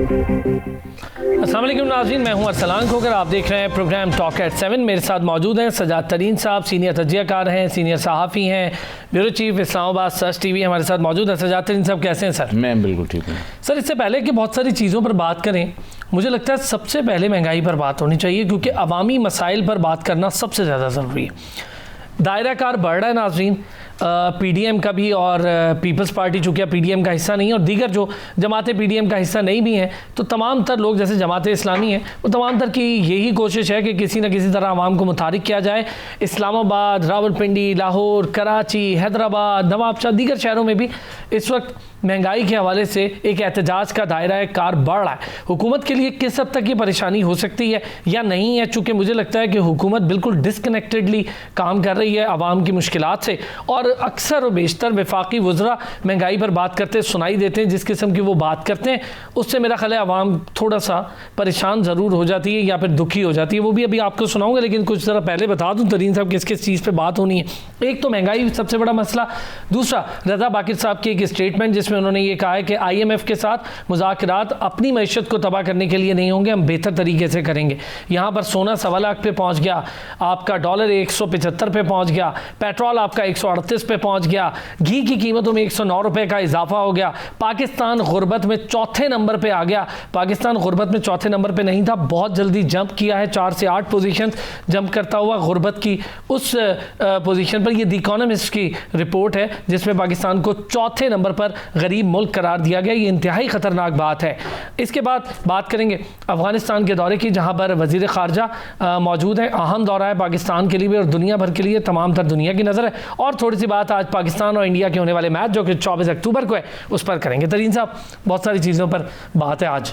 अस्सलाम वालेकुम नाज़रीन, मैं हूं अरसलान खोकर। आप देख रहे हैं प्रोग्राम टॉक एट 7। मेरे साथ मौजूद हैं सजाद तरीन साहब, सीनियर तज्जियाकार हैं, सीनियर सहाफ़ी हैं, bureau chief Islamabad search TV हमारे साथ मौजूद है। सजाद तरीन साहब कैसे हैं सर? मैं बिल्कुल ठीक हूँ सर। इससे पहले कि बहुत सारी चीज़ों पर बात करें, मुझे लगता है सबसे पहले महंगाई पर बात होनी चाहिए, क्योंकि अवामी मसाइल पर बात करना सबसे ज़्यादा ज़रूरी है। दायरा कार बढ़ रहा है नाज़रीन, पीडीएम का भी और पीपल्स पार्टी चूँकि पीडीएम का हिस्सा नहीं है और दीगर जो जमातें पीडीएम का हिस्सा नहीं भी हैं, तो तमाम तर लोग जैसे जमात इस्लामी हैं वो तमाम तर की यही कोशिश है कि किसी न किसी तरह आवाम को मुतारिक किया जाए। इस्लामाबाद, रावलपिंडी, लाहौर, कराची, हैदराबाद, नवाबशाह, दीगर शहरों में भी इस वक्त महंगाई के हवाले से एक एहतजाज का दायरा कार बढ़ रहा है। हुकूमत के लिए किस हद तक ये परेशानी हो सकती है या नहीं है, चूँकि मुझे लगता है कि हुकूमत बिल्कुल डिसकनेक्टेडली काम कर रही है आवाम की मुश्किलात से, और अक्सर और बेशतर वफाकी वज़रा महंगाई पर बात करते सुनाई देते हैं। जिस किस्म की वो बात करते हैं उससे मेरा ख्याल है आवाम थोड़ा सा परेशान ज़रूर हो जाती है या फिर दुखी हो जाती है। वो भी अभी आपको सुनाऊंगा, लेकिन कुछ ज़रा पहले बता दूँ तरीन साहब किस किस चीज़ पर बात होनी है। एक तो महंगाई सबसे बड़ा मसला, दूसरा रज़ा बाकिर साहब की एक स्टेटमेंट जिसमें उन्होंने ये कहा है कि IMF के साथ मुज़ाकरात अपनी मईशत को तबाह करने के लिए नहीं होंगे, हम बेहतर तरीके से करेंगे। यहाँ पर सोना 1.25 लाख पे पहुँच गया, आपका डॉलर 175 पे पहुँच गया, पेट्रोल आपका 138 पे पहुँच गया, घी की कीमतों में 109 रुपये का इजाफा हो गया। पाकिस्तान गुर्बत में चौथे नंबर पर आ गया। पाकिस्तान गुर्बत में चौथे नंबर पर नहीं था, बहुत जल्दी जंप किया है, 4 से 8 पोजीशन जंप करता हुआ गुर्बत की उस पोजीशन पर। ये द इकोनॉमिस्ट की रिपोर्ट है जिसमें पाकिस्तान को चौथे नंबर पर गरीब मुल्क करार दिया गया। ये इंतहाई ख़तरनाक बात है। इसके बाद बात करेंगे अफ़गानिस्तान के दौरे की, जहाँ पर वज़ीर ख़ारजा मौजूद है। अहम दौरा है पाकिस्तान के लिए भी और दुनिया भर के लिए, तमाम तर दुनिया की नज़र है। और थोड़ी सी बात आज पाकिस्तान और इंडिया के होने वाले मैच जो कि 24 अक्टूबर को है उस पर करेंगे। तरीन साहब बहुत सारी चीज़ों पर बात है आज।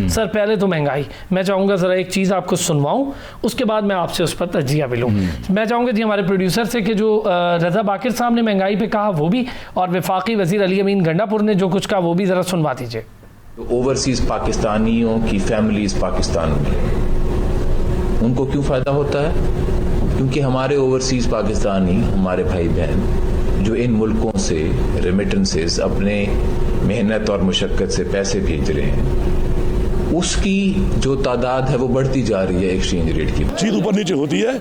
सर पहले तो महंगाई, मैं चाहूँगा ज़रा एक चीज़ आपको सुनवाऊँ, उसके बाद मैं आपसे उस पर तज्जिया भी लूँ। मैं चाहूँगा जी हमारे प्रोड्यूसर से कि जो रज़ा बाकिर साहब ने महंगाई पे कहा वो भी, और वफाकी वज़ीर अली अमीन गंडापुर ने जो कुछ कहा वो भी ज़रा सुनवा दीजिए। ओवरसीज़ पाकिस्तानियों की फैमिलीज़ पाकिस्तान में, उनको क्यों फ़ायदा होता है? क्योंकि हमारे ओवरसीज़ पाकिस्तानी, हमारे भाई बहन जो इन मुल्कों से रेमिटेंसेस अपने मेहनत और मुशक्क़त से पैसे भेज रहे हैं, उसकी जो तादाद है वो बढ़ती जा रही है। एक्सचेंज रेट की चीज ऊपर नीचे होती है,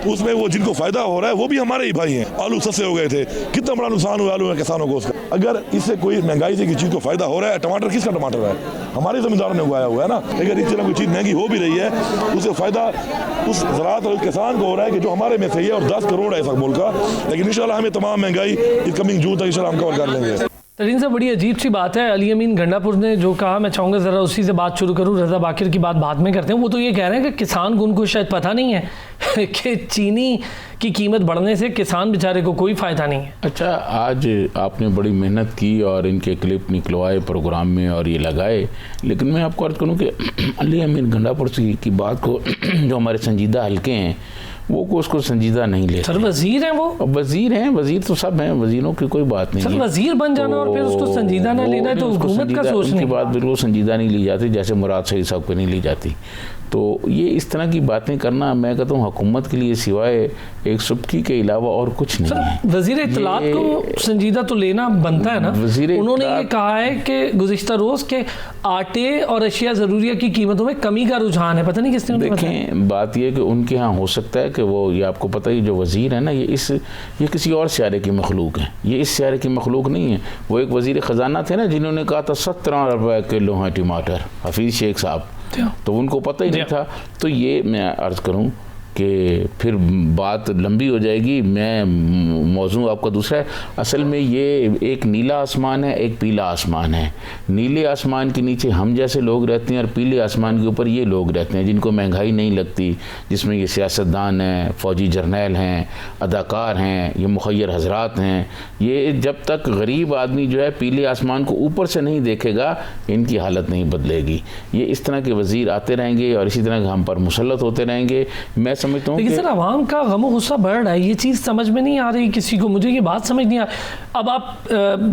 उसमें वो जिनको फायदा हो रहा है वो भी हमारे ही भाई हैं। आलू सस्ते हो गए थे, कितना बड़ा नुकसान हुआ आलू में किसानों को उसका। अगर इससे कोई महंगाई से किसी चीज को फायदा हो रहा है, टमाटर किसका टमाटर है? हमारे जमींदारों ने उगाया हुआ है ना। अगर इस तरह कोई चीज महंगी हो भी रही है, उससे फायदा उस ज़राअत और किसान को हो रहा है कि जो हमारे में सही है, और 10 करोड़ है इस मुल्क का। लेकिन इंशाल्लाह हमें तमाम महंगाई इस कमिंग जून तक इंशाल्लाह हम कवर कर लेंगे। तरीन से बड़ी अजीब सी बात है, अली अमीन गंडापुर ने जो कहा, मैं चाहूँगा ज़रा उसी से बात शुरू करूँ। रज़ा बाकिर की बात बाद में करते हैं। वो तो ये कह रहे हैं कि किसान को उनको शायद पता नहीं है कि चीनी की कीमत बढ़ने से किसान बेचारे को कोई फ़ायदा नहीं है। अच्छा, आज आपने बड़ी मेहनत की और इनके क्लिप निकलवाए प्रोग्राम में और ये लगाए, लेकिन मैं आपको अर्ज़ करूँ कि अली अमीन गंडापुर की बात को जो हमारे संजीदा हल्के हैं वो को उसको संजीदा नहीं लेते। सर वजीर हैं वो, वजीर हैं, वजीर तो सब हैं, वजीरों की कोई बात नहीं। सर वजीर बन जाना और फिर उसको संजीदा ना लेना है तो हुकूमत का सोचने की बात बिल्कुल संजीदा नहीं ली जाती, जैसे मुराद शहीद साहब को नहीं ली जाती। तो ये इस तरह की बातें करना, मैं कहता हूँ हुकूमत के लिए सिवाय एक सुबकी के अलावा और कुछ नहीं है। वज़ीर इत्तलात को संजीदा तो लेना बनता है ना। उन्होंने ये कहा है कि गुज़िश्ता रोज़ के आटे और अशिया ज़रूरिया की कीमतों में कमी का रुझान है। पता नहीं किसने देखें, बात यह कि उनके यहाँ हो सकता है कि वो, ये आपको पता ही, जो वज़ीर है ना, ये किसी और सियारे की मखलूक है, ये इस सियारे की मखलूक नहीं है। वो एक वज़ीर ख़जाना थे ना जिन्होंने कहा था 17 रुपये किलो हैं टमाटर, हफीज़ शेख साहब, तो उनको पता ही नहीं था। तो ये मैं अर्ज़ करूं कि फिर बात लंबी हो जाएगी। मैं मौजू आपका दूसरा है। असल में ये एक नीला आसमान है, एक पीला आसमान है। नीले आसमान के नीचे हम जैसे लोग रहते हैं और पीले आसमान के ऊपर ये लोग रहते हैं जिनको महंगाई नहीं लगती, जिसमें ये सियासतदान हैं, फ़ौजी जर्नैल हैं, अदाकार हैं, ये मुखय्यर हजरात हैं। ये जब तक गरीब आदमी जो है पीले आसमान को ऊपर से नहीं देखेगा, इनकी हालत नहीं बदलेगी। ये इस तरह के वज़ीर आते रहेंगे और इसी तरह हम पर मुसल्लत होते रहेंगे। मैं समझता हूँ लेकिन सर आवाम का गम गुस्सा बढ़ रहा है, ये चीज़ समझ में नहीं आ रही किसी को। मुझे ये बात समझ नहीं आ रही। अब आप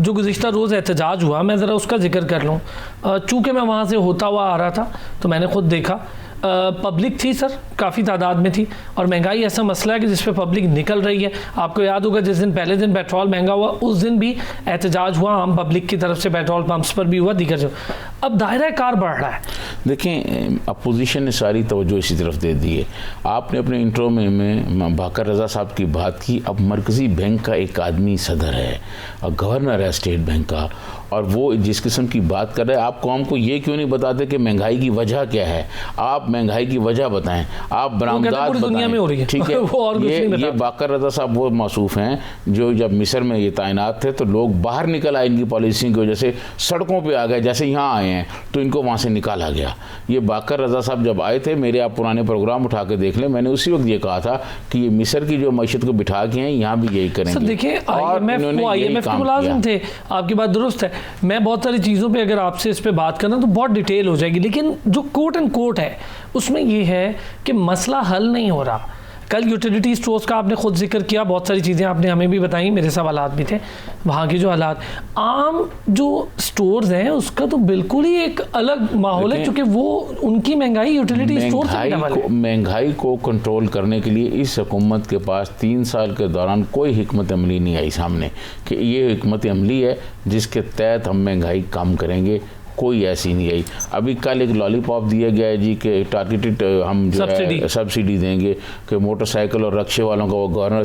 जो गुज़िश्ता रोज़ एहतजाज हुआ, मैं ज़रा उसका जिक्र कर लूँ। चूँकि मैं वहाँ से होता हुआ आ रहा था तो मैंने खुद देखा पब्लिक थी सर, काफ़ी तादाद में थी, और महंगाई ऐसा मसला है कि जिस पे पब्लिक निकल रही है। आपको याद होगा जिस दिन पहले दिन पेट्रोल महंगा हुआ उस दिन भी एहतजाज हुआ आम पब्लिक की तरफ से, पेट्रोल पंप्स पर भी हुआ, दीगर जो अब दायरा कार बढ़ रहा है। देखें, अपोजिशन ने सारी तवज्जो इसी तरफ दे दी है। आपने अपने इंट्रो में बाकर रज़ा साहब की बात की। अब मरकज़ी बैंक का एक आदमी सदर है और गवर्नर है स्टेट बैंक का, और वो जिस किस्म की बात कर रहे हैं, आप कौम को ये क्यों नहीं बताते कि महंगाई की वजह क्या है? आप महंगाई की वजह बताएं, आप बरामदात बताएं, ठीक है। ये बाकर रज़ा साहब वो मौसूफ हैं जो जब मिस्र में ये तैनात थे तो लोग बाहर निकल आए इनकी पॉलिसी की वजह से, सड़कों पे आ गए, जैसे यहाँ आए हैं तो इनको वहाँ से निकाला गया। ये बाकर रज़ा साहब जब आए थे, मेरे आप पुराने प्रोग्राम उठा के देख लें, मैंने उसी वक्त ये कहा था कि ये मिस्र की जो मैशत को बिठा के हैं, यहाँ भी यही करेंगे। देखिए, IMF के मुलाजिम थे, आपकी बात दुरुस्त है। मैं बहुत सारी चीज़ों पे अगर आपसे इस पे बात करना तो बहुत डिटेल हो जाएगी, लेकिन जो कोट एंड कोट है उसमें ये है कि मसला हल नहीं हो रहा। कल यूटिलिटी स्टोर्स का आपने खुद जिक्र किया, बहुत सारी चीज़ें आपने हमें भी बताई, मेरे सवालात भी थे वहाँ के जो हालात। आम जो स्टोर्स हैं उसका तो बिल्कुल ही एक अलग माहौल है, क्योंकि वो उनकी महंगाई यूटिलिटी स्टोर से महंगाई को कंट्रोल करने के लिए इस हुकूमत के पास 3 साल के दौरान कोई हिकमत अमली नहीं आई सामने कि ये हिकमत अमली है जिसके तहत हम महंगाई कम करेंगे। कोई ऐसी नहीं आई। अभी कल एक लॉलीपॉप दिया गया है जी कि टारगेटेड हम जो है सब्सिडी देंगे कि मोटरसाइकिल और रक्शे वालों का, वो गवर्नर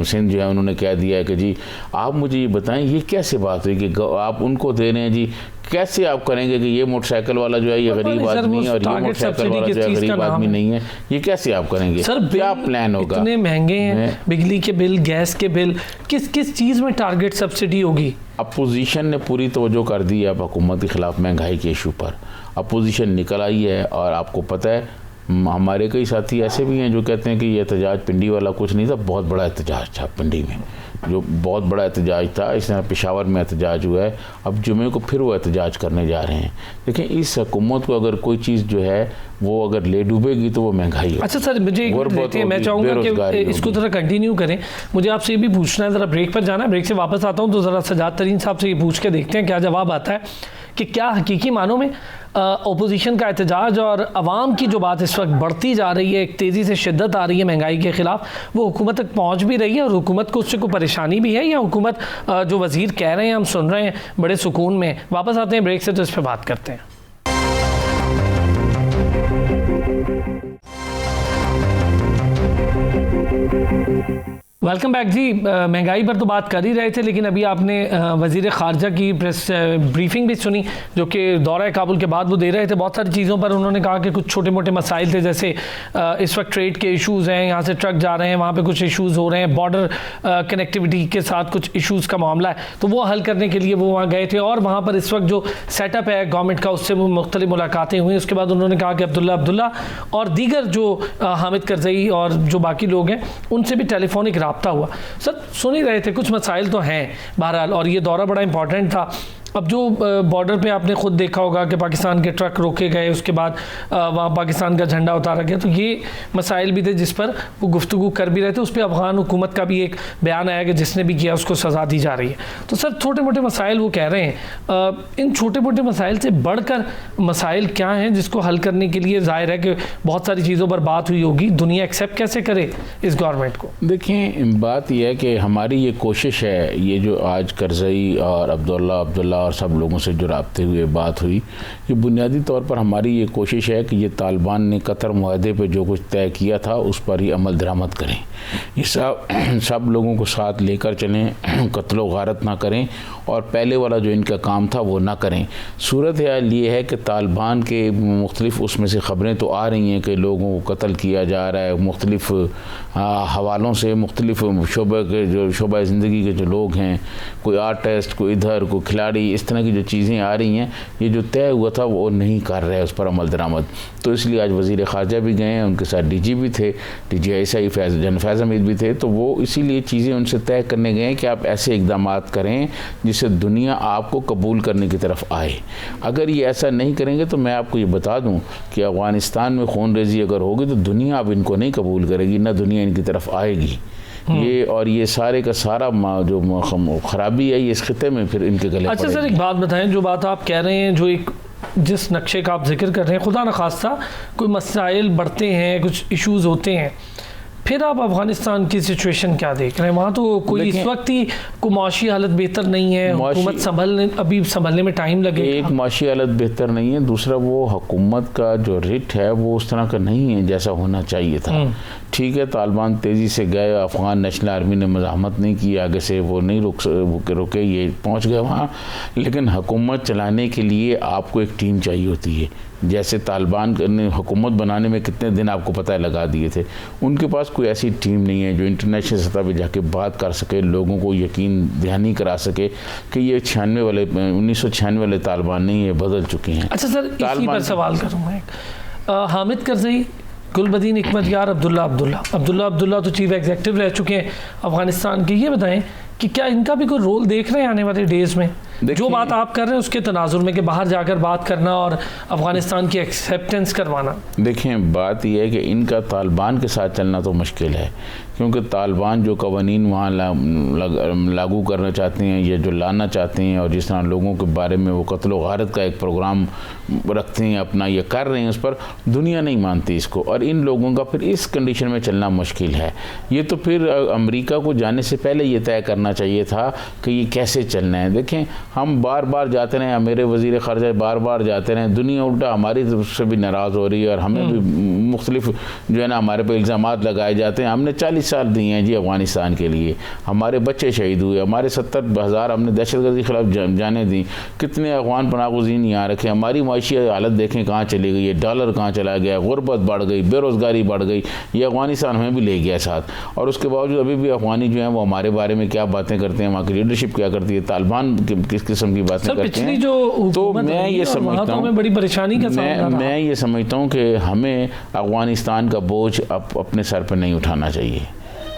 सिंध जो है उन्होंने कह दिया है कि जी आप मुझे ये बताएं ये कैसे बात हुई कि आप उनको दे रहे हैं जी, कैसे आप करेंगे कि ये मोटरसाइकिल वाला जो है ये गरीब आदमी है और ये मोटरसाइकिल वाला जो है गरीब आदमी नहीं है, ये कैसे आप करेंगे? सर क्या प्लान होगा? इतने महंगे हैं बिजली के बिल, गैस के बिल, किस किस चीज़ में टारगेट सब्सिडी होगी? अपोजिशन ने पूरी तवज्जो कर दी है अब हुकूमत के ख़िलाफ़ महंगाई के इशू पर। अपोजिशन निकल आई है और आपको पता है हमारे कई साथी ऐसे भी हैं जो कहते हैं कि ये एहतजाज पिंडी वाला कुछ नहीं था, बहुत बड़ा एहतजाज था पिंडी में, जो बहुत बड़ा एहतजाज था। इस तरह पेशावर में एहतजाज हुआ है, अब जुमे को फिर वो एहतजाज करने जा रहे हैं। देखिए, इस हुकूमत को अगर कोई चीज़ जो है वो अगर ले डूबेगी तो वो महंगाई। अच्छा सर, मुझे मैं चाहूँगा कि इसको ज़रा कंटिन्यू करें। मुझे आपसे ये भी पूछना है, ज़रा ब्रेक पर जाना है, ब्रेक से वापस आता हूँ तो ज़रा सजाद तरीन साहब से ये पूछ के देखते हैं क्या जवाब आता है कि क्या हकीकी मानों में अपोजिशन का एहतजाज और आवाम की जो बात इस वक्त बढ़ती जा रही है, एक तेज़ी से शिद्दत आ रही है महंगाई के ख़िलाफ़, वो हुकूमत तक पहुँच भी रही है और हुकूमत को उससे कोई परेशानी भी है, या हुकूमत जो वज़ीर कह रहे हैं हम सुन रहे हैं बड़े सुकून में? वापस आते हैं ब्रेक से तो इस पर बात करते हैं। वेलकम बैक जी। महंगाई पर तो बात कर ही रहे थे, लेकिन अभी आपने वज़ीर ख़ारजा की प्रेस ब्रीफिंग भी सुनी जो कि दौरा काबुल के बाद वो दे रहे थे। बहुत सारी चीज़ों पर उन्होंने कहा कि कुछ छोटे मोटे मसाइल थे, जैसे इस वक्त ट्रेड के इश्यूज़ हैं, यहाँ से ट्रक जा रहे हैं, वहाँ पे कुछ इश्यूज़ हो रहे हैं, बॉर्डर कनेक्टिविटी के साथ कुछ इश्यूज़ का मामला है, तो वो हल करने के लिए वो वहाँ गए थे। और वहाँ पर इस वक्त जो सेटअप है गवर्नमेंट का, उससे वो मुख्तलिफ मुलाकातें हुई। उसके बाद उन्होंने कहा कि अब्दुल्ला और दीगर जो हामिद करज़ई और जो बाकी लोग हैं उनसे भी टेलीफोनिक रब्ता हुआ। सर सुन ही रहे थे, कुछ मसाइल तो हैं बहरहाल, और ये दौरा बड़ा इंपॉर्टेंट था। अब जो बॉर्डर पे आपने खुद देखा होगा कि पाकिस्तान के ट्रक रोके गए, उसके बाद वहाँ पाकिस्तान का झंडा उतारा गया, तो ये मसाइल भी थे जिस पर वो गुफ्तगू कर भी रहे थे। उस पर अफगान हुकूमत का भी एक बयान आया कि जिसने भी किया उसको सज़ा दी जा रही है। तो सर छोटे मोटे मसाइल वो कह रहे हैं, इन छोटे मोटे मसाइल से बढ़कर मसाइल क्या हैं जिसको हल करने के लिए ज़ाहिर है कि बहुत सारी चीज़ों पर बात हुई होगी, दुनिया एक्सेप्ट कैसे करे इस गवर्नमेंट को? देखिए, बात यह है कि हमारी ये कोशिश है, ये जो आज करज़ई और अब्दुल्ला और सब लोगों से जो राब्ते हुए बात हुई, ये बुनियादी तौर पर हमारी ये कोशिश है कि ये तालिबान ने कतर मुआहदे पे जो कुछ तय किया था उस पर ही अमल दरामद करें। ये सब लोगों को साथ लेकर चलें, कत्लो गारत ना करें और पहले वाला जो इनका काम था वो ना करें। सूरत हाल ये है कि तालिबान के मुख्तलिफ उसमें से ख़बरें तो आ रही हैं कि लोगों को कत्ल किया जा रहा है, मुख्तलिफ हवालों से, मुख्तलिफ शोबे के जो शोबा ज़िंदगी के जो लोग हैं, कोई आर्टिस्ट, कोई इधर, कोई खिलाड़ी, इस तरह की जो चीज़ें आ रही हैं, ये जो तय हुआ था वो नहीं कर रहे उस पर अमल दरामद। तो इसलिए आज वज़ीर ख़ारजा भी गए हैं, उनके साथ DG भी थे, DGI फैज़ हमीद भी थे, तो वो इसीलिए चीज़ें उनसे तय करने गए हैं कि आप ऐसे इक़दाम करें जिससे दुनिया आपको कबूल करने की तरफ आए। अगर ये ऐसा नहीं करेंगे तो मैं आपको ये बता दूं कि अफ़गानिस्तान में खून रेज़ी अगर होगी तो दुनिया अब इनको नहीं कबूल करेगी, ना दुनिया इनकी तरफ आएगी। ये सारे का सारा जो ख़राबी है ये इस खिते में फिर इनके गले। अच्छा सर, एक बात बताएं, जो बात आप कह रहे हैं, जो एक जिस नक्शे का आप जिक्र कर रहे हैं, खुदा न खास्ता कोई मसाइल बढ़ते हैं, कुछ इश्यूज़ होते हैं, फिर आप अफगानिस्तान की सिचुएशन क्या देख रहे हैं? वहाँ तो कोई इस वक्त ही कोई माशी हालत बेहतर नहीं है, हुकूमत संभलने में टाइम लगेगा। एक माशी हालत बेहतर नहीं है, दूसरा वो हुकूमत का जो रिट है वो उस तरह का नहीं है जैसा होना चाहिए था। ठीक है, तालिबान तेज़ी से गए, अफगान नेशनल आर्मी ने मज़ाहमत नहीं की, आगे से वो नहीं रुके, ये पहुंच गए वहाँ। लेकिन हुकूमत चलाने के लिए आपको एक टीम चाहिए होती है। जैसे तालिबान ने हुकूमत बनाने में कितने दिन आपको पता है लगा दिए थे, उनके पास कोई ऐसी टीम नहीं है जो इंटरनेशनल सतह पे जाके बात कर सके, लोगों को यकीन दहानी करा सके कि ये 1996 वाले तालिबान नहीं, ये बदल चुके हैं। अच्छा सर, इसी पर सवाल करूँगा। हामिद करज़ई, गुलबदीन हिकमतयार, अब्दुल्ला तो चीफ एग्जीक्यूटिव रह चुके हैं अफगानिस्तान के। ये बताएं कि क्या इनका भी कोई रोल देख रहे हैं आने वाले डेज में? जो बात आप कर रहे हैं उसके तनाजुर में कि बाहर जाकर बात करना और अफगानिस्तान की एक्सेप्टेंस करवाना। देखें, बात यह है कि इनका तालिबान के साथ चलना तो मुश्किल है, क्योंकि तालिबान जो कवानीन वहाँ लागू करना चाहते हैं या जो लाना चाहते हैं, और जिस तरह लोगों के बारे में वो कत्ल गारत का एक प्रोग्राम रखते हैं अपना, ये कर रहे हैं, उस पर दुनिया नहीं मानती इसको, और इन लोगों का फिर इस कंडीशन में चलना मुश्किल है। ये तो फिर अमेरिका को जाने से पहले ये तय करना चाहिए था कि ये कैसे चलना है। देखें, हम बार बार जाते रहे, मेरे वज़ीर ख़ारिजा बार बार जाते रहे, दुनिया उल्टा हमारी तरफ से भी नाराज़ हो रही है, और हमें भी मुख्तलिफ जो है ना हमारे पे इल्ज़ामात लगाए जाते हैं। हमने 40 साल दिए हैं जी अफ़गानिस्तान के लिए, हमारे बच्चे शहीद हुए, हमारे 70,000 हमने दहशतगर्दी के खिलाफ जाने दी, कितने अफ़गान पनाहगज़ीन यहाँ रखे, हमारी माशी हालत देखें कहाँ चली गई है, डॉलर कहाँ चला गया, गुर्बत बढ़ गई, बेरोज़गारी बढ़ गई, ये अफ़गानिस्तान हमें भी ले गया साथ। और उसके बावजूद अभी भी अफ़गानी जो हैं वो हमारे बारे में क्या बातें करते हैं, वहाँ की लीडरशिप क्या करती है, तालिबान किस किस्म की बातें करते हैं। तो मैं ये समझता हूँ, बड़ी परेशानी का मैं ये समझता हूँ कि हमें अफ़गानिस्तान का बोझ अपने सर पर नहीं उठाना चाहिए,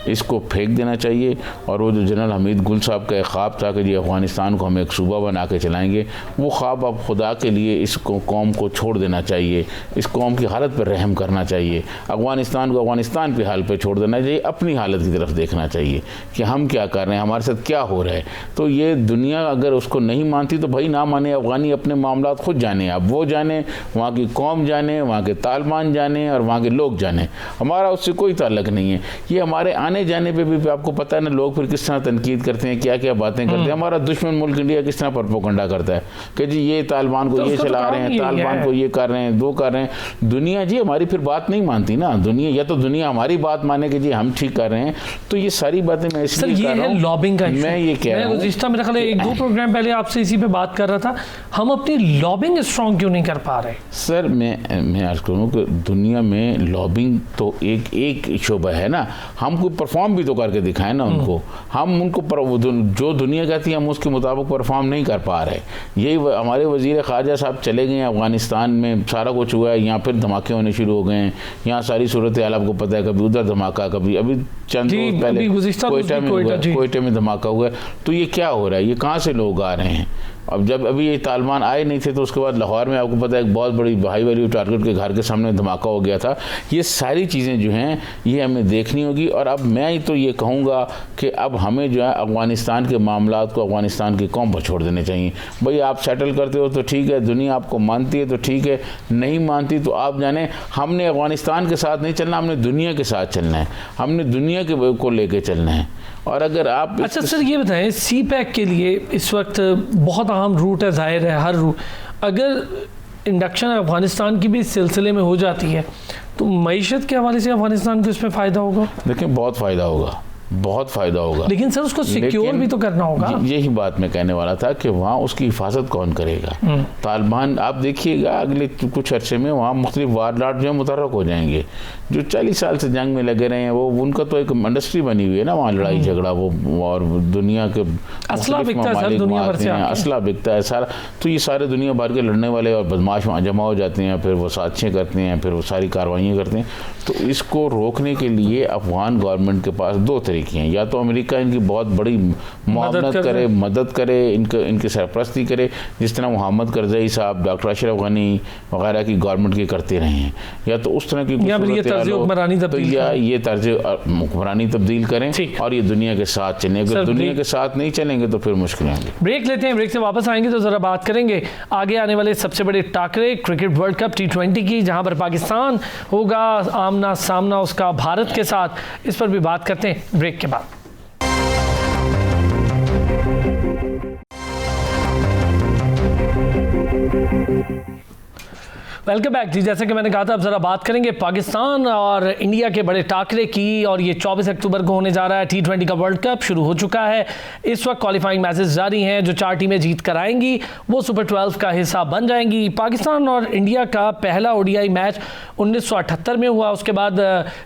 इसको फेंक देना चाहिए। और वो जो जनरल हमीद गुल साहब का एक ख्वाब था कि जी अफ़गानिस्तान को हम एक सूबा बना के चलाएंगे, वो ख्वाब अब खुदा के लिए इस कौम को छोड़ देना चाहिए, इस कौम की हालत पर रहम करना चाहिए, अफ़गानिस्तान को अफ़गानिस्तान की हालत पर छोड़ देना चाहिए, अपनी हालत की तरफ देखना चाहिए कि हम क्या कर रहे हैं, हमारे साथ क्या हो रहा है। तो ये दुनिया अगर उसको नहीं मानती तो भाई ना माने, अफ़गानी अपने मामला खुद जाने, अब वो जाने, वहाँ की कौम जाने, वहाँ के तालिबान जाने और वहाँ के लोग जाने, हमारा उससे कोई ताल्लुक़ नहीं है। ये हमारे आने जाने पे भी आपको पता है ना, लोग फिर किस तरह तनकीद करते हैं, क्या क्या बातें करते हैं। हमारा दुश्मन मुल्क इंडिया किस तरह प्रोपेगेंडा करता है कि जी ये तालिबान को ये चला रहे हैं, तालिबान को ये कर रहे हैं, वो कर रहे हैं। दुनिया जी हमारी फिर बात नहीं मानती ना, दुनिया या तो दुनिया हमारी बात माने कि जी हम ठीक कर रहे हैं। तो ये सारी बातें मैं इसलिए कर रहा हूं, लॉबिंग का मैं ये कह रहा हूं, मेरे ख्याल 1-2 प्रोग्राम पहले आपसे इसी पे बात कर रहा था, हम अपनी लॉबिंग स्ट्रॉन्ग क्यों नहीं कर पा रहे? सर मैं अर्ज करूँ कि दुनिया में लॉबिंग तो एक शोबा है ना, हम कोई परफॉर्म भी तो करके दिखाएं ना उनको, हम उनको जो दुनिया कहती है हम उसके मुताबिक परफॉर्म नहीं कर पा रहे। यही हमारे वज़ीर ख़ारिजा साहब चले गए अफ़गानिस्तान में, सारा कुछ हुआ है, यहाँ फिर धमाके होने शुरू हो गए हैं, यहाँ सारी सूरत हाल आपको पता है, कभी उधर धमाका, कभी अभी चंद रोज पहले कोयटा में धमाका हुआ है। तो ये क्या हो रहा है, ये कहाँ से लोग आ रहे हैं? अब जब अभी ये तालिबान आए नहीं थे तो उसके बाद लाहौर में आपको पता है एक बहुत बड़ी हाई वैल्यू टारगेट के घर के सामने धमाका हो गया था। ये सारी चीज़ें जो हैं ये हमें देखनी होगी। और अब मैं तो ये कहूँगा कि अब हमें जो है अफ़गानिस्तान के मामलात को अफ़गानिस्तान की कौम पर छोड़ देने चाहिए। भाई आप सेटल करते हो तो ठीक है, दुनिया आपको मानती है तो ठीक है, नहीं मानती तो आप जाने, हमने अफ़गानिस्तान के साथ नहीं चलना, हमने दुनिया के साथ चलना है, हमने दुनिया के को लेके चलना है। और अगर आप अच्छा सर ये बताएं, CPEC के लिए इस वक्त बहुत अहम रूट है, जाहिर है हर रूट, अगर इंडक्शन अफ़गानिस्तान की भी इस सिलसिले में हो जाती है तो मईशत के हवाले से अफ़गानिस्तान को इसमें फ़ायदा होगा? देखिए बहुत फ़ायदा होगा, बहुत फ़ायदा होगा, लेकिन सर उसको सिक्योर भी तो करना होगा। यही बात मैं कहने वाला था कि वहाँ उसकी हिफाजत कौन करेगा? तालिबान आप देखिएगा अगले कुछ अर्से में वहाँ मुख्तलिफ वारदात जो है मुतहर्रक हो जाएंगे। जो 40 साल से जंग में लगे रहे हैं वो, उनका तो एक इंडस्ट्री बनी हुई है ना वहाँ, लड़ाई झगड़ा वो, और दुनिया के असला बिकता है, दुनिया भर से असला बिकता है सारा। तो ये सारे दुनिया भर के लड़ने वाले और बदमाश वहाँ जमा हो जाते हैं, फिर वो साजिशें करते हैं, फिर वो सारी कार्रवाइयाँ करते हैं। तो इसको रोकने के लिए अफ़गान गवर्नमेंट के पास 2 तरीके की हैं, या तो अमेरिका इनकी बहुत बड़ी मुआवनत करे, मदद करे, इनकी सरपरस्ती करे, जिस तरह मोहम्मद करज़ई साहब, डॉक्टर अशरफ गनी वगैरह की गवर्नमेंट की करते रहे हैं, या तो उस तरह की तो ये तर्ज हुक्मरानी तब्दील करें और ये दुनिया के साथ चलें। अगर दुनिया के साथ नहीं चलेंगे तो फिर मुश्किल होंगी। ब्रेक लेते हैं, ब्रेक से वापस आएंगे तो ज़रा बात करेंगे आगे आने वाले सबसे बड़े Thakare cricket world cup T20 की, जहां पर पाकिस्तान होगा आमना सामना उसका भारत के साथ। इस पर भी बात करते हैं ब्रेक के बाद। वेलकम बैक जी। जैसे कि मैंने कहा था, अब ज़रा बात करेंगे पाकिस्तान और इंडिया के बड़े टाकरे की। और ये 24 अक्टूबर को होने जा रहा है। T20 का वर्ल्ड कप शुरू हो चुका है। इस वक्त क्वालिफाइंग मैचेस जारी हैं। जो 4 टीमें जीत कर आएंगी वो सुपर 12 का हिस्सा बन जाएंगी। पाकिस्तान और इंडिया का पहला ODI मैच 1978 में हुआ। उसके बाद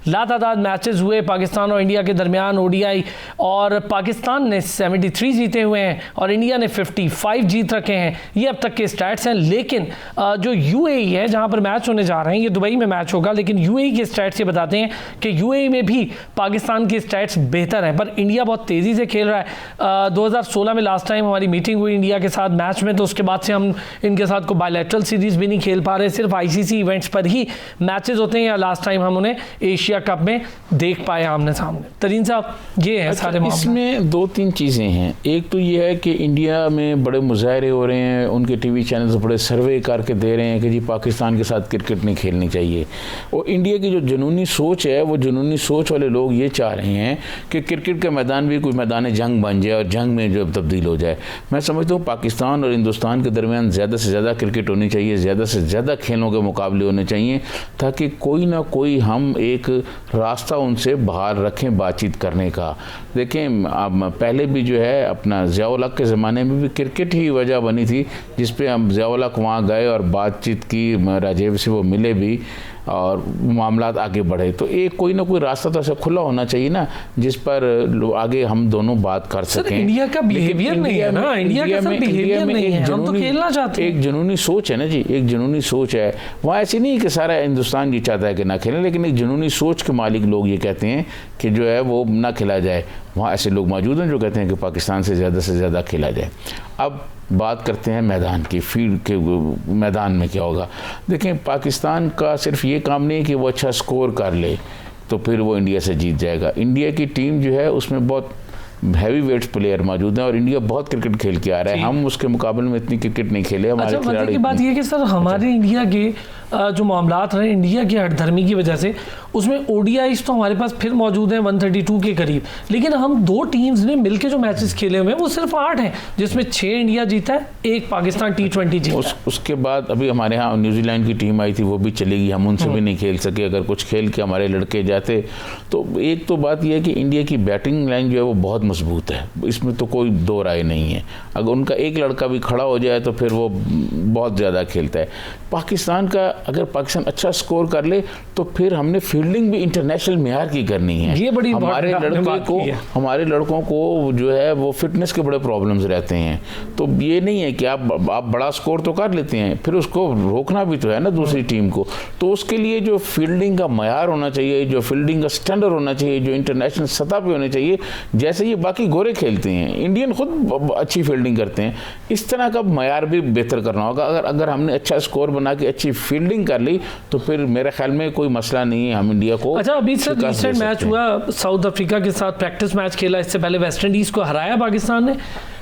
लातादाद मैचेस हुए पाकिस्तान और इंडिया के दरमियान ODI, और पाकिस्तान ने 73 जीते हुए हैं और इंडिया ने 55 जीत रखे हैं। ये अब तक के स्टैट्स हैं। लेकिन जो UAE है जहां पर मैच होने जा रहे हैं, ये दुबई में मैच होगा, लेकिन UAE के स्टैट्स ये बताते हैं कि UAE में भी पाकिस्तान के स्टैट्स बेहतर हैं, पर इंडिया बहुत तेज़ी से खेल रहा है। 2016 में लास्ट टाइम हमारी मीटिंग हुई इंडिया के साथ मैच में, तो उसके बाद से हम इनके साथ को बायलैटरल सीरीज़ भी नहीं खेल पा रहे, सिर्फ ICC इवेंट्स पर ही मैचेस होते हैं, या लास्ट टाइम हम उन्हें एशिया कप में देख पाए आमने सामने। तरीन साहब, ये है सारे मामले। इसमें 2-3 चीज़ें हैं। एक तो ये है कि इंडिया में बड़े मुजाहरे हो रहे हैं, उनके TV चैनल्स बड़े सर्वे करके दे रहे हैं कि जी पाकिस्तान के साथ क्रिकेट नहीं खेलनी चाहिए। और इंडिया की जो जुनूनी सोच है, वो जुनूनी सोच वाले लोग ये चाह रहे हैं कि क्रिकेट का मैदान भी कोई मैदान जंग बन जाए और जंग में जो तब्दील हो जाए। मैं समझता हूँ पाकिस्तान और हिंदुस्तान के दरमियान ज़्यादा से ज़्यादा क्रिकेट होनी चाहिए, ज़्यादा से ज़्यादा खेलों के मुकाबले होने चाहिए, ताकि कोई ना कोई हम एक रास्ता उनसे बाहर रखें बातचीत करने का। देखें, पहले भी जो है अपना ज़िया-उल हक के ज़माने में भी क्रिकेट ही वजह बनी थी जिस पे हम ज़िया-उल हक वहाँ गए और बातचीत की, राजेव से वो मिले भी और मामला आगे बढ़े। तो एक कोई ना कोई रास्ता तो ऐसा खुला होना चाहिए ना, जिस पर आगे हम दोनों बात कर सकें। इंडिया का बिहेवियर नहीं है ना, इंडिया का बिहेवियर नहीं है, हम तो खेलना चाहते हैं। एक जुनूनी सोच है ना जी, एक जुनूनी सोच है वहाँ। ऐसी नहीं कि सारा हिंदुस्तान ये चाहता है कि ना खेलें, लेकिन एक जुनूनी सोच के मालिक लोग ये कहते हैं कि जो है वो ना खेला जाए। वहाँ ऐसे लोग मौजूद हैं जो कहते हैं कि पाकिस्तान से ज़्यादा खेला जाए। अब बात करते हैं मैदान की, फील्ड के मैदान में क्या होगा। देखें, पाकिस्तान का सिर्फ ये काम नहीं है कि वो अच्छा स्कोर कर ले तो फिर वो इंडिया से जीत जाएगा। इंडिया की टीम जो है उसमें बहुत हैवी वेट्स प्लेयर मौजूद हैं और इंडिया बहुत क्रिकेट खेल के आ रहा है। हम उसके मुकाबले में इतनी क्रिकेट नहीं खेले। हमारे खिलाड़ी की बात ये कि सर हमारे इंडिया के जो मामलात रहे इंडिया की हठधर्मी की वजह से, उसमें ODIs तो हमारे पास फिर मौजूद हैं 132 के करीब, लेकिन हम 2 टीम्स ने मिलकर जो मैचेस खेले हुए हैं वो सिर्फ 8 हैं, जिसमें 6 इंडिया जीता है, 1 पाकिस्तान T20 जीता। उसके बाद अभी हमारे यहाँ न्यूजीलैंड की टीम आई थी, वो भी चलेगी, हम उनसे भी नहीं खेल सके। अगर कुछ खेल के हमारे लड़के जाते तो एक तो बात यह है कि इंडिया की बैटिंग लाइन जो है वो बहुत मजबूत है, इसमें तो कोई दो राय नहीं है। अगर उनका एक लड़का भी खड़ा हो जाए तो फिर वो बहुत ज़्यादा खेलता है। पाकिस्तान का अगर पाकिस्तान अच्छा स्कोर कर ले तो फिर हमने फील्डिंग भी इंटरनेशनल मेयार की करनी है। ये बड़ी हमारे लड़कों को जो है वो फिटनेस के बड़े प्रॉब्लम्स रहते हैं। तो ये नहीं है कि आप बड़ा स्कोर तो कर लेते हैं, फिर उसको रोकना भी तो है ना दूसरी टीम को। तो उसके लिए जो फील्डिंग का मेयार होना चाहिए, जो फील्डिंग का स्टैंडर्ड होना चाहिए, जो इंटरनेशनल सतह पे होने चाहिए, जैसे ये बाकी गोरे खेलते हैं, इंडियन खुद अच्छी फील्डिंग करते हैं, इस तरह का मेयार भी बेहतर करना होगा। अगर हमने अच्छा स्कोर बना के अच्छी फील्डिंग कर ली तो फिर मेरे ख्याल में कोई मसला नहीं है, हम इंडिया को। अच्छा, अभी सर रिसेंट मैच हुआ साउथ अफ्रीका के साथ, प्रैक्टिस मैच खेला, इससे पहले वेस्ट इंडीज़ को हराया पाकिस्तान ने,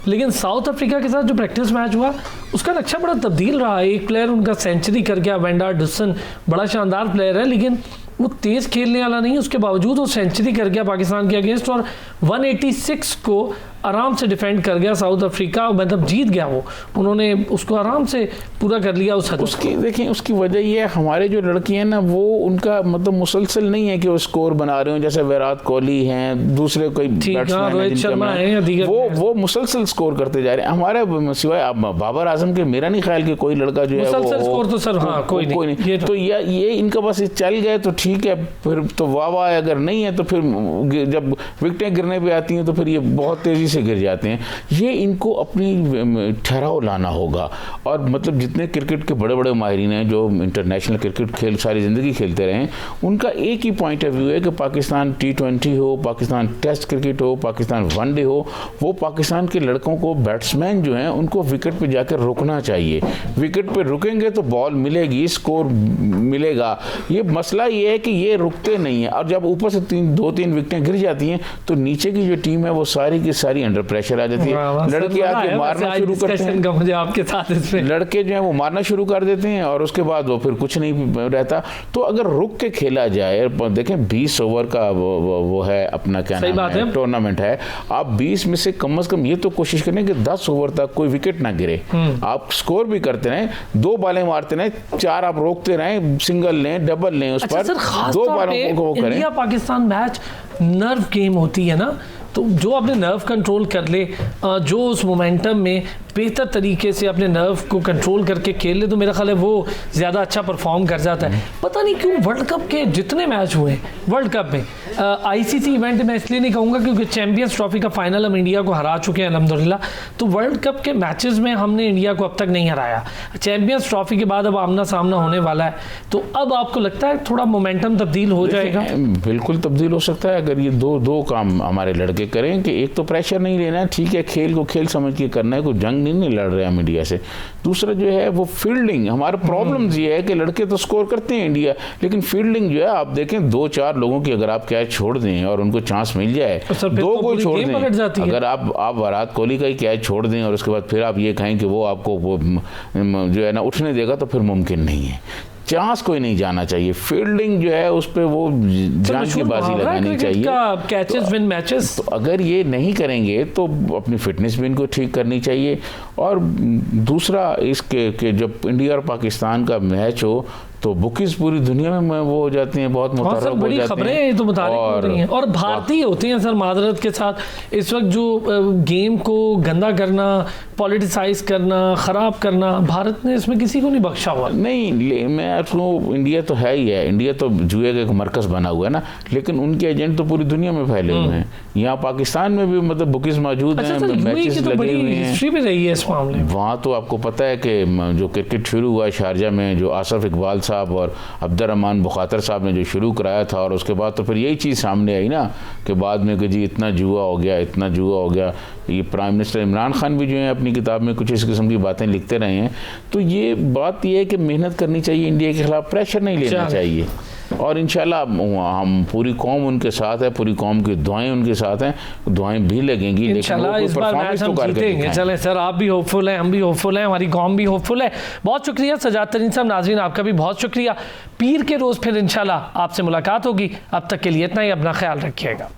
लेकिन साउथ अफ्रीका के साथ जो प्रैक्टिस मैच हुआ उसका नक्शा बड़ा तब्दील रहा। एक प्लेयर उनका सेंचुरी कर गया, वेंडा डुसन, बड़ा शानदार प्लेयर है, लेकिन वो तेज़ खेलने वाला नहीं, उसके बावजूद वो सेंचुरी कर गया पाकिस्तान के अगेंस्ट और 186 को आराम से डिफेंड कर गया साउथ अफ्रीका, मतलब जीत गया वो, उन्होंने उसको आराम से पूरा कर लिया उस हद। उसकी देखें, उसकी वजह ये है हमारे जो लड़के हैं ना, वो उनका मतलब मुसलसल नहीं है कि वो स्कोर बना रहे हो, जैसे विराट कोहली हैं, दूसरे कोई रोहित शर्मा है, वो मुसलसल स्कोर करते जा रहे हैं। हमारे सिवाय बाबर आजम के मेरा नहीं ख्याल कि कोई लड़का जो है स्कोर तो सर हाँ कोई नहीं। तो ये इनका बस चल गए तो ठीक है, फिर तो वाह वाह, अगर नहीं है तो फिर जब विकेटें गिरने पे आती हैं तो फिर ये बहुत तेजी से गिर जाते हैं। ये इनको अपनी ठहराव लाना होगा। और मतलब जितने क्रिकेट के बड़े बड़े माहिरीन हैं जो इंटरनेशनल क्रिकेट खेल सारी ज़िंदगी खेलते रहे हैं, उनका एक ही पॉइंट ऑफ व्यू है कि पाकिस्तान T20 हो, पाकिस्तान टेस्ट क्रिकेट हो, पाकिस्तान वनडे हो, वो पाकिस्तान के लड़कों को, बैट्समैन जो हैं उनको विकेट पे जाकर रुकना चाहिए। विकेट पे रुकेंगे तो बॉल मिलेगी, स्कोर मिलेगा। ये मसला ये है कि ये रुकते नहीं है, और जब ऊपर से 2-3 विकेटें गिर जाती हैं तो नीचे की जो टीम है वो सारी की सारी अंडर प्रेशर आ जाती है। लड़के आके मारना शुरू करते हैं, मुझे आपके साथ इसमें लड़के जो है वो मारना शुरू कर देते हैं और उसके बाद वो फिर कुछ नहीं रहता। तो अगर रुक के खेला जाए, देखें 20 ओवर का वो है अपना क्या नाम है टूर्नामेंट है, आप 20 में से कम ये तो कोशिश करें कि 10 ओवर तक कोई विकेट ना गिरे। आप स्कोर भी करते रहें, 2 बालें मारते रहें, 4 आप रोकते रहें, सिंगल लें, डबल लें, उस पर 2 बालों को करें। India Pakistan match nerve game होती है ना, तो जो अपने नर्व कंट्रोल कर ले, जो उस मोमेंटम में बेहतर तरीके से अपने नर्व को कंट्रोल करके खेल ले, तो मेरा ख्याल है वो ज़्यादा अच्छा परफॉर्म कर जाता है। पता नहीं क्यों वर्ल्ड कप के जितने मैच हुए वर्ल्ड कप में, ICC इवेंट मैं इसलिए नहीं कहूँगा क्योंकि चैम्पियंस ट्रॉफी का फाइनल हम इंडिया को हरा चुके हैं अल्हम्दुलिल्लाह, तो वर्ल्ड कप के मैचेस में हमने इंडिया को अब तक नहीं हराया। चैम्पियंस ट्रॉफी के बाद अब आमना सामना होने वाला है, तो अब आपको लगता है थोड़ा मोमेंटम तब्दील हो जाएगा? बिल्कुल तब्दील हो सकता है अगर ये दो काम हमारे लड़के करें कि एक तो प्रेशर नहीं लेना है, ठीक है, खेल को खेल समझ के करना है, कोई जंग नहीं लड़ रहे हम इंडिया से। दूसरा जो है वो फील्डिंग, हमारा प्रॉब्लम ये है कि लड़के तो स्कोर करते हैं इंडिया, लेकिन फील्डिंग जो है आप देखें 2-4 लोगों की अगर आप कैच छोड़ दें और उनको चांस मिल जाए, 2 कोई छोड़ दें, अगर आप विराट कोहली का ही कैच छोड़ दें और उसके बाद फिर आप ये कहें कि वो आपको वो जो है ना उठने देगा, तो फिर मुमकिन नहीं है। चांस कोई नहीं जाना चाहिए, फील्डिंग जो है उस पर वो जान की बाजी लगानी चाहिए। कैचेस विन मैचेस, तो अगर ये नहीं करेंगे तो अपनी फिटनेस भी इनको ठीक करनी चाहिए। और दूसरा इसके कि जब इंडिया और पाकिस्तान का मैच हो तो बुकीज पूरी दुनिया में वो हो जाती हैं, बहुत मुतारक हो जाती हैं, तो मुतारक हो रही हैं और भारतीय होती हैं सर। मादरत के साथ इस वक्त जो गेम को गंदा करना, पॉलिटिसाइज करना, ख़राब करना, भारत ने इसमें किसी को नहीं बख्शा हुआ। नहीं, मैं आपको, इंडिया तो है ही है, इंडिया तो जुए का एक मरकज़ बना हुआ है ना, लेकिन उनके एजेंट तो पूरी दुनिया में फैले हुए हैं। यहाँ पाकिस्तान में भी मतलब बुकीज मौजूद हैं, मैचेस लगे हुए हैं, हिस्ट्री भी रही है इस मामले में। वहाँ तो आपको पता है कि जो क्रिकेट शुरू हुआ शारजा में, जो आसफ इकबाल साहब और अब्दुर्रहमान बुखातर साहब ने जो शुरू कराया था, और उसके बाद तो फिर यही चीज़ सामने आई ना कि बाद में कि जी इतना जुआ हो गया, इतना जुआ हो गया। ये प्राइम मिनिस्टर इमरान खान भी जो है अपनी किताब में कुछ इस किस्म की बातें लिखते रहे हैं। तो ये बात ये है कि मेहनत करनी चाहिए, इंडिया के खिलाफ प्रेशर नहीं लेना चाहिए, और इंशाल्लाह हम पूरी कौम उनके साथ है, पूरी कौम की दुआएं उनके साथ हैं, दुआएं भी लगेंगी, इंशाल्लाह इस बार मैच हम जीतेंगे। चलें सर, आप भी होपफुल हैं, हम भी होपफुल हैं, हमारी कौम भी होपफुल है। बहुत शुक्रिया सजाद तरीन साहब। नाज़रीन आपका भी बहुत शुक्रिया। पीर के रोज़ फिर इंशाल्लाह आपसे मुलाकात होगी। अब तक के लिए इतना ही, अपना ख्याल रखिएगा।